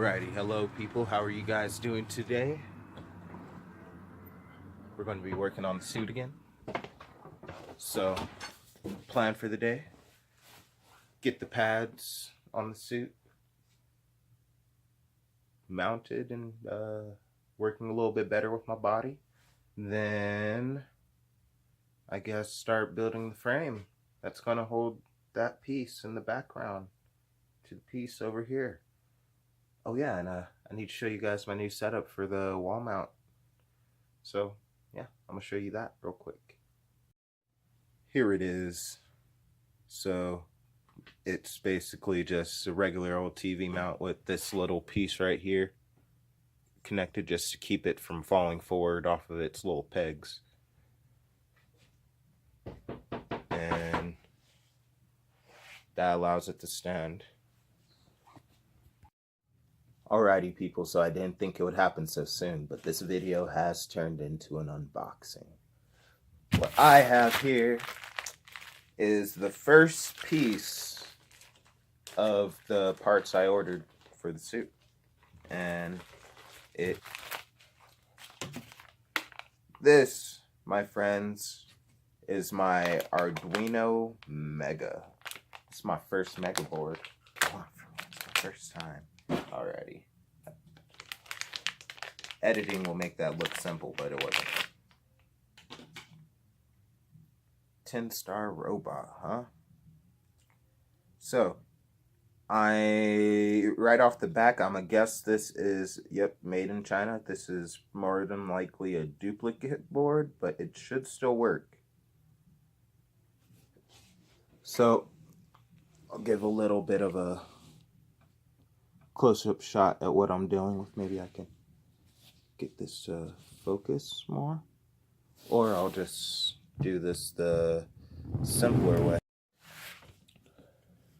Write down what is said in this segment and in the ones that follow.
Alrighty, hello people, how are you guys doing today? We're going to be working on the suit again. So, plan for the day, get the pads on the suit mounted and working a little bit better with my body. Then, I guess start building the frame that's going to hold that piece in the background to the piece over here. Oh yeah, and I need to show you guys my new setup for the wall mount. So yeah, I'm gonna show you that real quick. Here it is. So it's basically just a regular old TV mount with this little piece right here connected just to keep it from falling forward off of its little pegs. And that allows it to stand. Alrighty people, so I didn't think it would happen so soon, but this video has turned into an unboxing. What I have here is the first piece of the parts I ordered for the suit. And this, my friends, is my Arduino Mega. It's my first Mega board. It's my first time. Alrighty. Editing will make that look simple, but it wasn't. 10-star robot, huh? So, right off the back, I'm gonna guess this is, yep, made in China. This is more than likely a duplicate board, but it should still work. So, I'll give a little bit of a close-up shot at what I'm dealing with. Maybe I can get this to focus more, or I'll just do this the simpler way.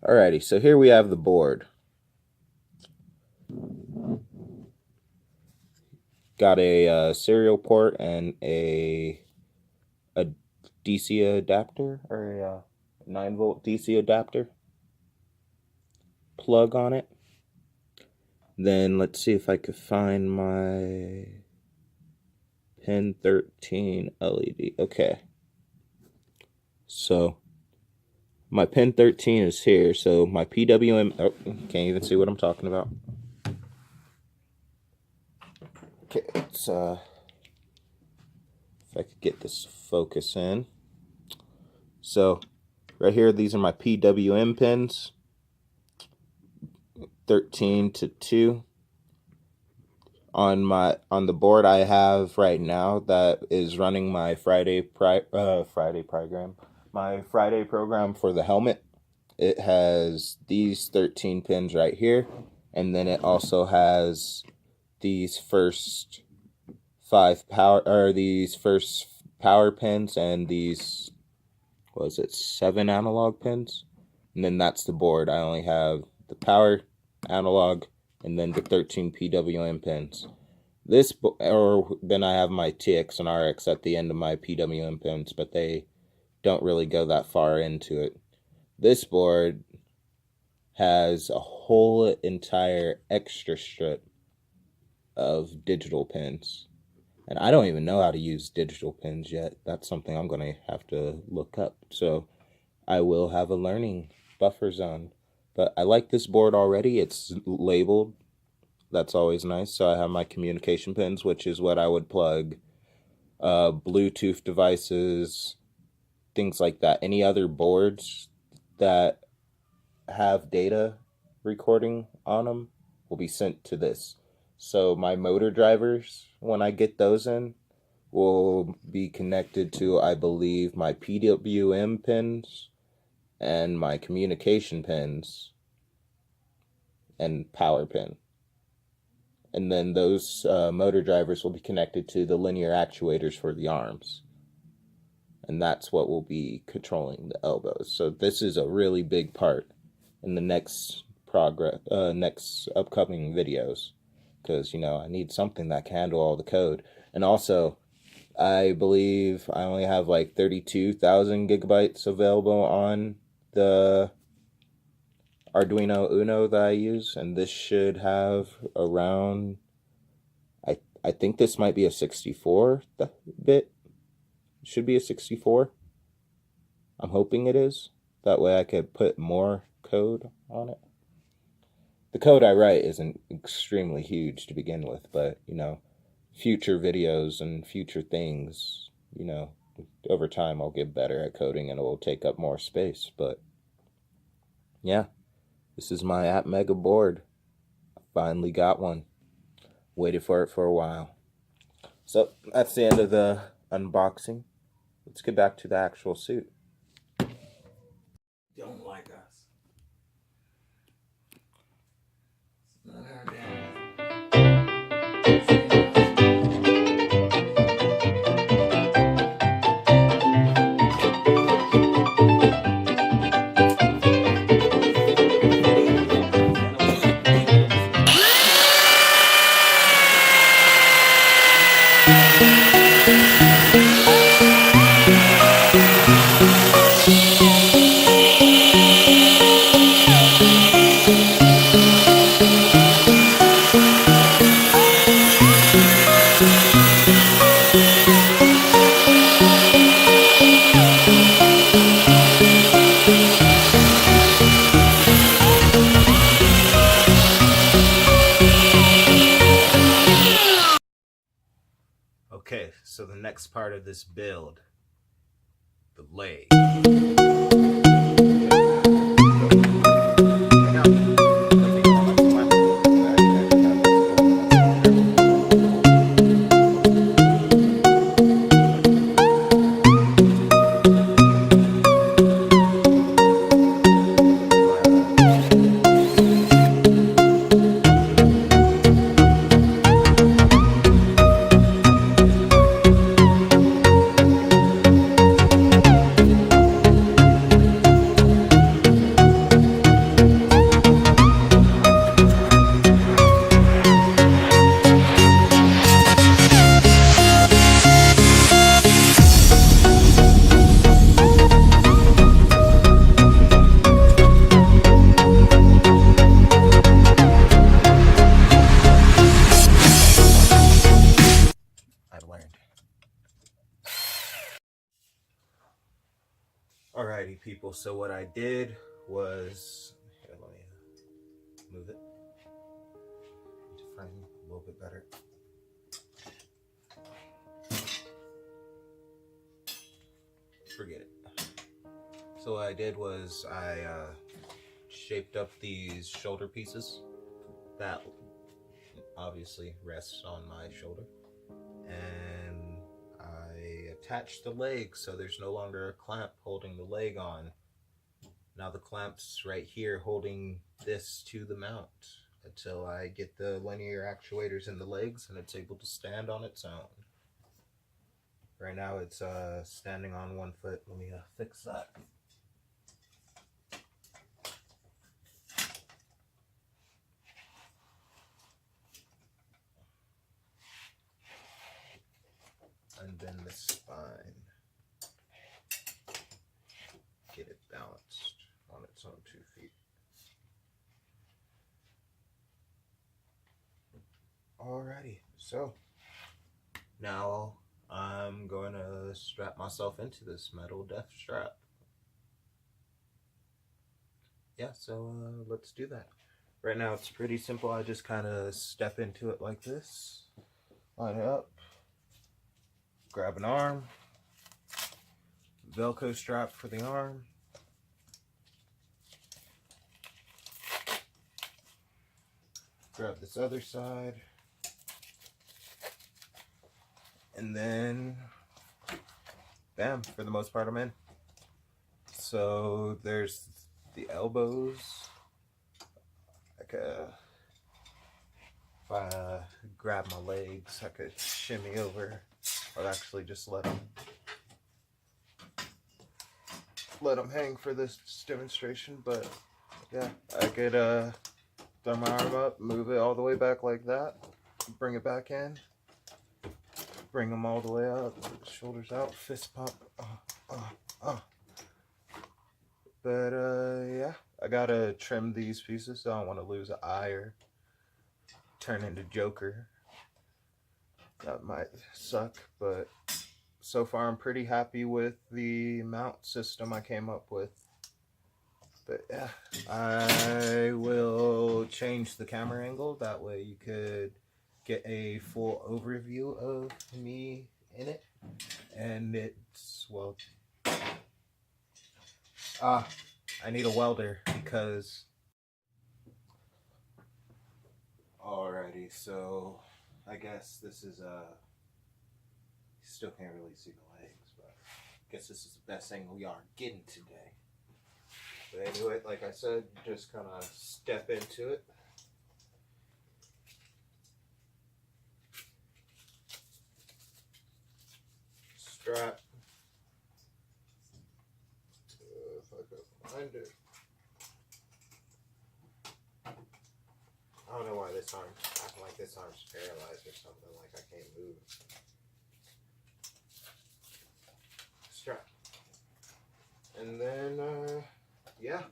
Alrighty, so here we have the board. Got a serial port and a DC adapter, or a 9-volt DC adapter plug on it. Then let's see if I could find my pin 13 LED. Okay. So my pin 13 is here. So my PWM, oh, can't even see what I'm talking about. Okay, let's if I could get this focus in. So right here, these are my PWM pins. 13 to 2 on the board I have right now that is running my Friday program for the helmet. It has these 13 pins right here, and then it also has these first first power pins and these, what is it, 7 analog pins, and then that's the board. I only have the power, analog, and then the 13 PWM pins. Then I have my TX and RX at the end of my PWM pins, but they don't really go that far into it. This board has a whole entire extra strip of digital pins, and I don't even know how to use digital pins yet. That's something I'm gonna have to look up, so I will have a learning buffer zone. But I like this board already. It's labeled. That's always nice. So I have my communication pins, which is what I would plug Bluetooth devices, things like that. Any other boards that have data recording on them will be sent to this. So my motor drivers, when I get those in, will be connected to, I believe, my PWM pins and my communication pins and power pin. And then those motor drivers will be connected to the linear actuators for the arms. And that's what will be controlling the elbows. So this is a really big part in the next upcoming videos. Because, I need something that can handle all the code. And also, I believe I only have like 32,000 gigabytes available on Arduino Uno that I use, and this should have around, I think this might be a 64 bit. Should be a 64. I'm hoping it is. That way I could put more code on it. The code I write isn't extremely huge to begin with, but, you know, future videos and future things, you know, over time I'll get better at coding and it will take up more space. But yeah, this is my App Mega board. I finally got one. Waited for it for a while. So that's the end of the unboxing. Let's get back to the actual suit. Don't like us. It's not our dad. Okay, so the next part of this build, the leg. Alrighty, people, so what I did was, here, let me move it to frame a little bit better. Forget it. So what I did was I shaped up these shoulder pieces that obviously rests on my shoulder, and I attached the leg so there's no longer a clamp holding the leg on. Now the clamp's right here holding this to the mount until I get the linear actuators in the legs and it's able to stand on its own. Right now it's standing on one foot. Let me fix that. And then the spine. Get it balanced on its own 2 feet. Alrighty, so now I'm going to strap myself into this metal death strap. Yeah, so let's do that. Right now it's pretty simple. I just kind of step into it like this, line it up, grab an arm, Velcro strap for the arm, grab this other side, and then bam, for the most part I'm in. So there's the elbows. Like if I grab my legs, I could shimmy over, or actually just let them hang for this demonstration. But yeah, I could throw my arm up, move it all the way back like that, bring it back in, bring them all the way up, shoulders out, fist pump. But yeah, I gotta trim these pieces. So I don't want to lose an eye or turn into Joker. That might suck, but so far I'm pretty happy with the mount system I came up with. But yeah, I will change the camera angle. That way you could get a full overview of me in it. And it's, well, I need a welder because... Alrighty, so I guess this is you still can't really see the legs, but I guess this is the best angle we are getting today. But anyway, like I said, just kind of step into it. Strap. If I could find it. I don't know why this arm, acting like this arm's paralyzed or something, like I can't move. Strap. And then, yeah,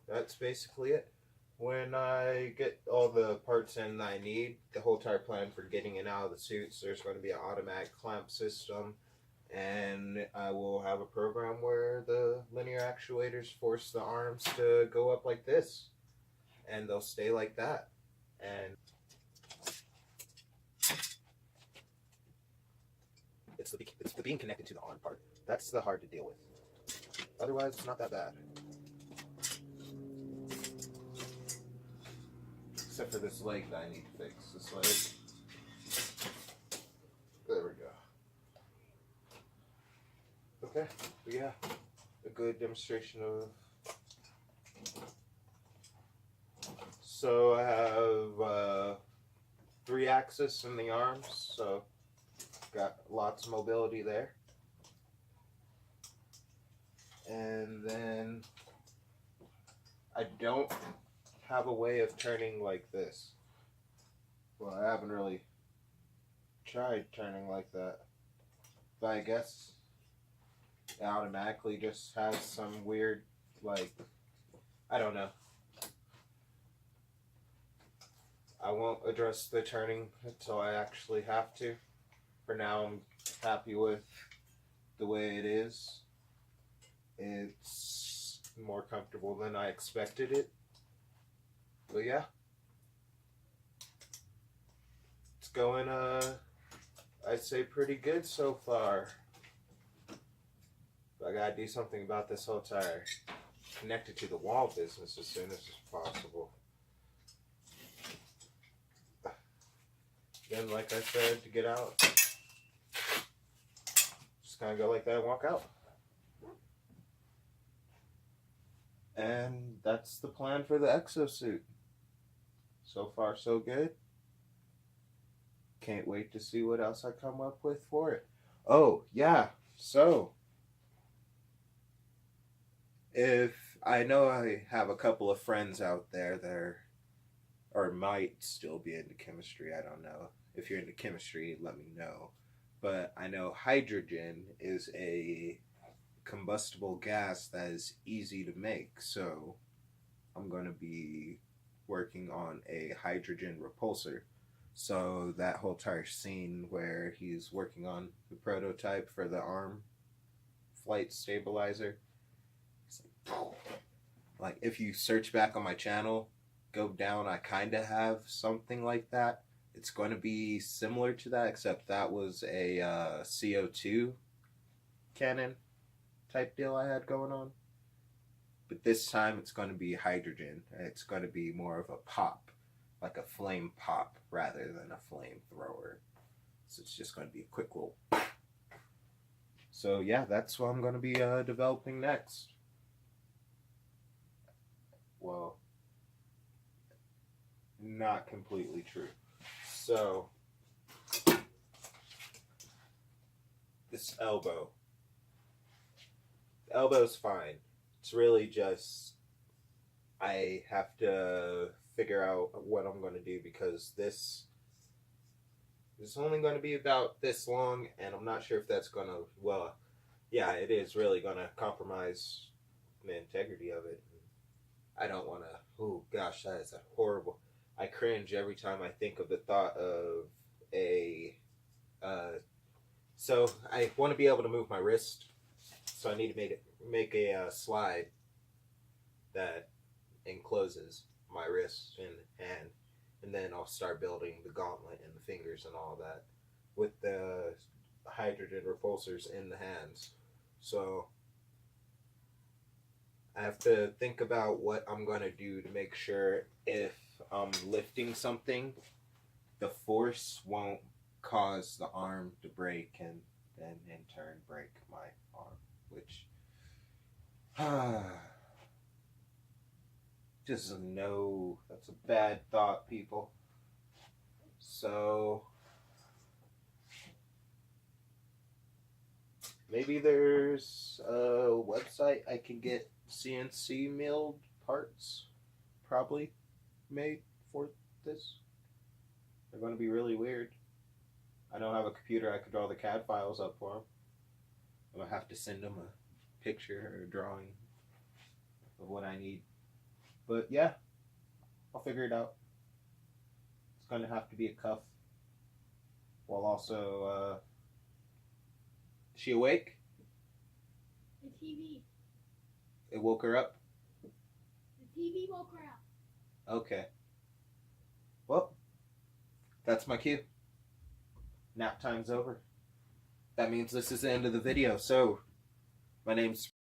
that's basically it. When I get all the parts in that I need, the whole entire plan for getting in and out of the suits, there's going to be an automatic clamp system, and I will have a program where the linear actuators force the arms to go up like this, and they'll stay like that. And it's the being connected to the arm part. That's the hard to deal with. Otherwise, it's not that bad. Except for this leg that I need to fix. This leg. There we go. Okay, but yeah, a good demonstration of... So I have 3-axis in the arms, so got lots of mobility there. And then I don't have a way of turning like this. Well, I haven't really tried turning like that, but I guess it automatically just has some weird, like, I don't know. I won't address the turning until I actually have to. For now, I'm happy with the way it is. It's more comfortable than I expected it. But yeah. It's going, I'd say pretty good so far. But I gotta do something about this whole tire. Connect it to the wall business as soon as possible. Then, like I said, to get out, just kind of go like that and walk out. And that's the plan for the exosuit. So far, so good. Can't wait to see what else I come up with for it. Oh, yeah. So, if I know I have a couple of friends out there that are, or might still be into chemistry, I don't know. If you're into chemistry, let me know. But I know hydrogen is a combustible gas that is easy to make, so I'm going to be working on a hydrogen repulsor. So that whole entire scene where he's working on the prototype for the arm flight stabilizer, it's like if you search back on my channel, go down, I kind of have something like that. It's going to be similar to that, except that was a CO2 cannon type deal I had going on. But this time it's going to be hydrogen. It's going to be more of a pop, like a flame pop rather than a flamethrower. So it's just going to be a quick little... So yeah, that's what I'm going to be developing next. Well, not completely true. So, this elbow. The elbow's fine. It's really just, I have to figure out what I'm going to do because this is only going to be about this long, and I'm not sure if that's going to, well, yeah, it is really going to compromise the integrity of it. I don't want to. Oh gosh, that is a horrible. I cringe every time I think of the thought of a. Uh, so I want to be able to move my wrist, so I need to make a slide that encloses my wrist and hand, and then I'll start building the gauntlet and the fingers and all that with the hydrogen repulsors in the hands. So I have to think about what I'm going to do to make sure if I'm lifting something, the force won't cause the arm to break and then in turn break my arm, which just no, that's a bad thought, people. So maybe there's a website I can get CNC milled parts, probably made for this. They're going to be really weird. I don't have a computer I could draw the CAD files up for them. I'm going to have to send them a picture or a drawing of what I need. But yeah, I'll figure it out. It's going to have to be a cuff. While also, is she awake? The TV. It woke her up? The TV woke her up. Okay. Well, that's my cue. Nap time's over. That means this is the end of the video. So, my name's